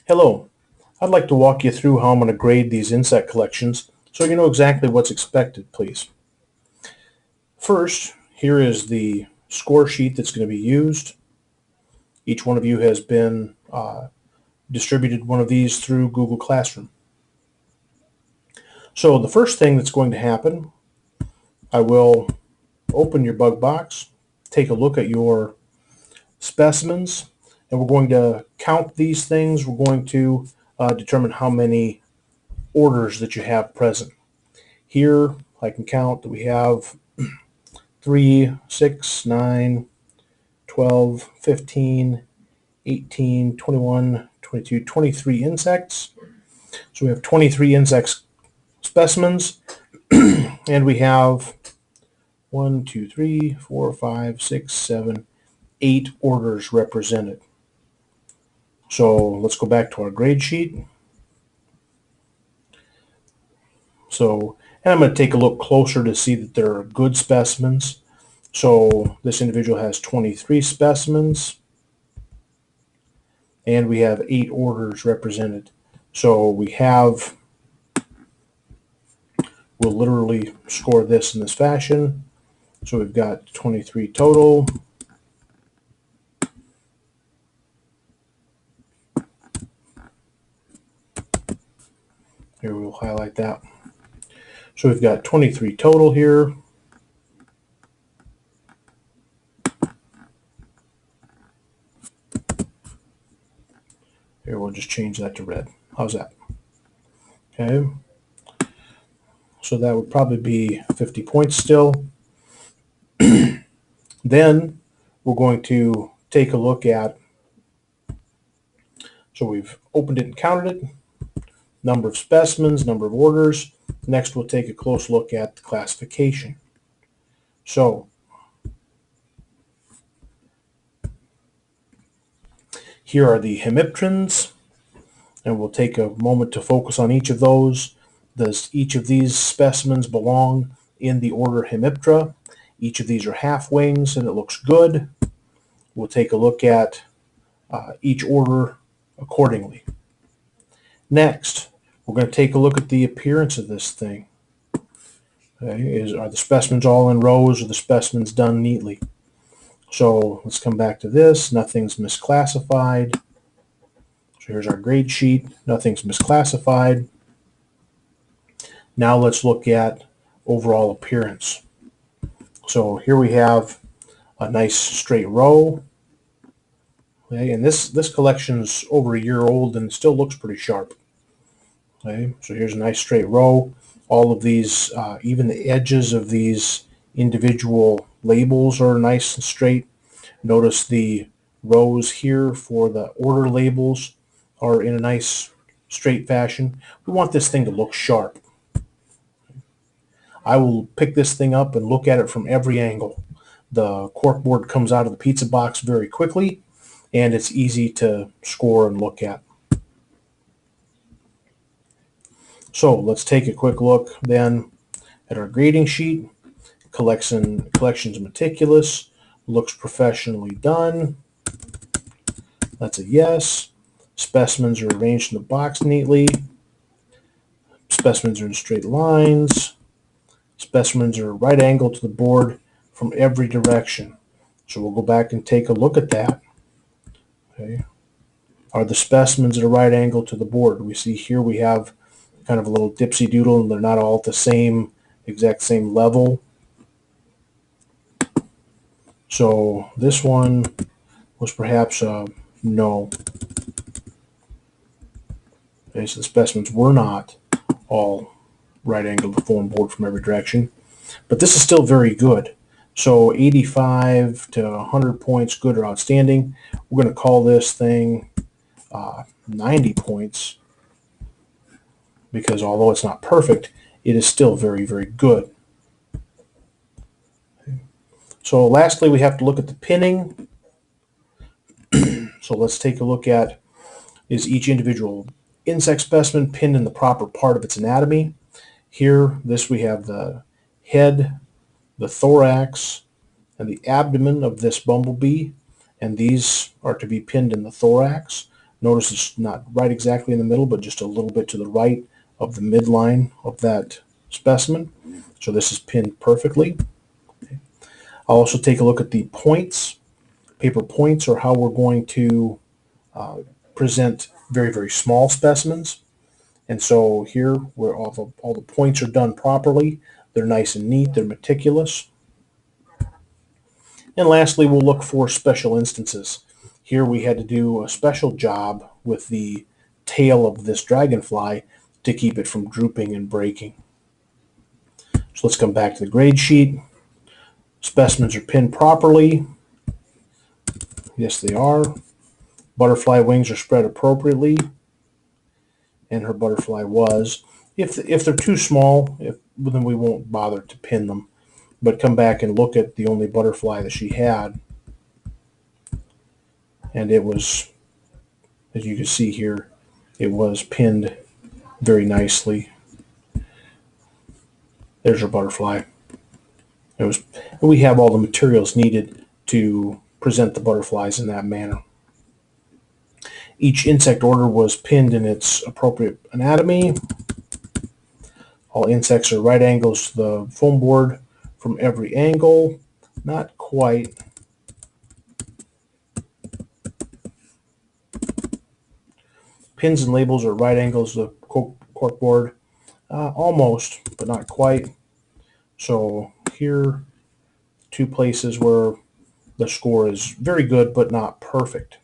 Hello, I'd like to walk you through how I'm going to grade these insect collections so you know exactly what's expected, please. First, here is the score sheet that's going to be used. Each one of you has been distributed one of these through Google Classroom. So the first thing that's going to happen, I will open your bug box, take a look at your specimens, and we're going to count these things. We're going to determine how many orders that you have present. Here I can count that we have 3, 6, 9, 12, 15, 18, 21, 22, 23 insects. So we have 23 insect specimens, and we have 1, 2, 3, 4, 5, 6, 7, 8 orders represented. So let's go back to our grade sheet. And I'm going to take a look closer to see that they're good specimens. So this individual has 23 specimens, and we have 8 orders represented. So we'll literally score this in this fashion. So we've got 23 total. Here we'll highlight that. So we've got 23 total here. Here we'll just change that to red. How's that? Okay. So that would probably be 50 points still. Then we're going to take a look at, so we've opened it and counted it, number of specimens, number of orders. Next we'll take a close look at the classification. So here are the hemipterans, and we'll take a moment to focus on each of those. Does each of these specimens belong in the order Hemiptera? Each of these are half wings, and it looks good. We'll take a look at each order accordingly. Next, we're going to take a look at the appearance of this thing. Okay, are the specimens all in rows, or the specimens done neatly? So let's come back to this. Nothing's misclassified. So here's our grade sheet. Nothing's misclassified. Now let's look at overall appearance. So here we have a nice straight row. Okay, and this collection's over a year old and still looks pretty sharp. Okay, so here's a nice straight row. All of these, even the edges of these individual labels are nice and straight. Notice the rows here for the order labels are in a nice straight fashion. We want this thing to look sharp. I will pick this thing up and look at it from every angle. The corkboard comes out of the pizza box very quickly, and it's easy to score and look at. So let's take a quick look then at our grading sheet. Collection's meticulous, looks professionally done. That's a yes. Specimens are arranged in the box neatly. Specimens are in straight lines. Specimens are right angle to the board from every direction. So we'll go back and take a look at that. Okay. Are the specimens at a right angle to the board? We see here we have kind of a little dipsy doodle, and they're not all at the exact same level. So this one was perhaps a no. Okay, so the specimens were not all right angle to the form board from every direction. But this is still very good. So 85 to 100 points, good or outstanding. We're going to call this thing 90 points, because although it's not perfect, it is still very, very good. Okay. So lastly, we have to look at the pinning. So let's take a look at, is each individual insect specimen pinned in the proper part of its anatomy? Here, we have the head, the thorax, and the abdomen of this bumblebee, and these are to be pinned in the thorax. Notice it's not right exactly in the middle, but just a little bit to the right of the midline of that specimen. So this is pinned perfectly. I'll also take a look at the points. Paper points are how we're going to uh, present very, very small specimens. And so here, where all the points are done properly, they're nice and neat, they're meticulous. And lastly, we'll look for special instances. Here we had to do a special job with the tail of this dragonfly to keep it from drooping and breaking. So let's come back to the grade sheet. Specimens are pinned properly. Yes, they are. Butterfly wings are spread appropriately, and her butterfly was. If they're too small, then we won't bother to pin them. But come back and look at the only butterfly that she had, and it was, as you can see here, it was pinned very nicely. There's her butterfly. We have all the materials needed to present the butterflies in that manner. Each insect order was pinned in its appropriate anatomy. All insects are right angles to the foam board from every angle. Not quite. Pins and labels are right angles to the cork board. Almost, but not quite. So here, two places where the score is very good, but not perfect.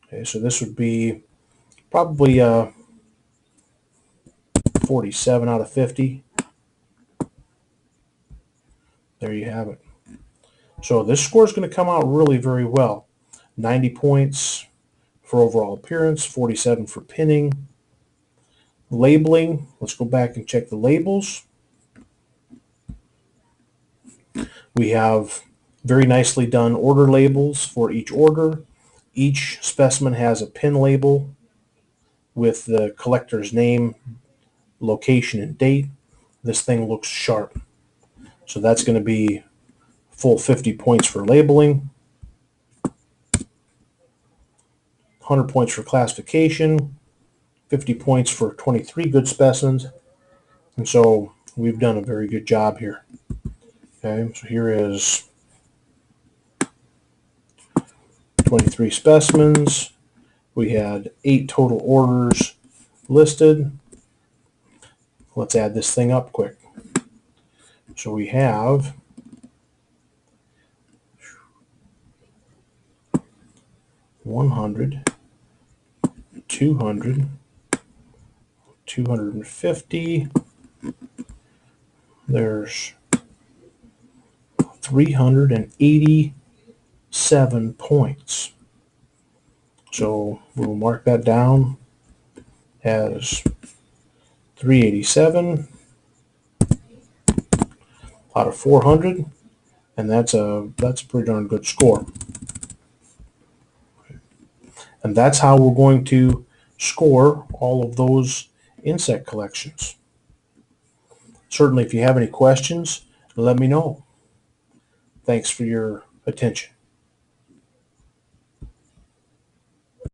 Okay, so this would be probably 47 out of 50. There you have it. So this score is going to come out really very well. 90 points for overall appearance, 47 for pinning. Labeling, let's go back and check the labels. We have very nicely done order labels for each order. Each specimen has a pin label with the collector's name, location, and date. This thing looks sharp. So that's going to be full 50 points for labeling, 100 points for classification, 50 points for 23 good specimens. And so we've done a very good job here. Okay, so here is 23 specimens. We had 8 total orders listed. Let's add this thing up quick. So we have 100, 200, 250. There's 387 points. So we'll mark that down as 387 out of 400, and that's a pretty darn good score. And that's how we're going to score all of those insect collections. Certainly, if you have any questions, let me know. Thanks for your attention.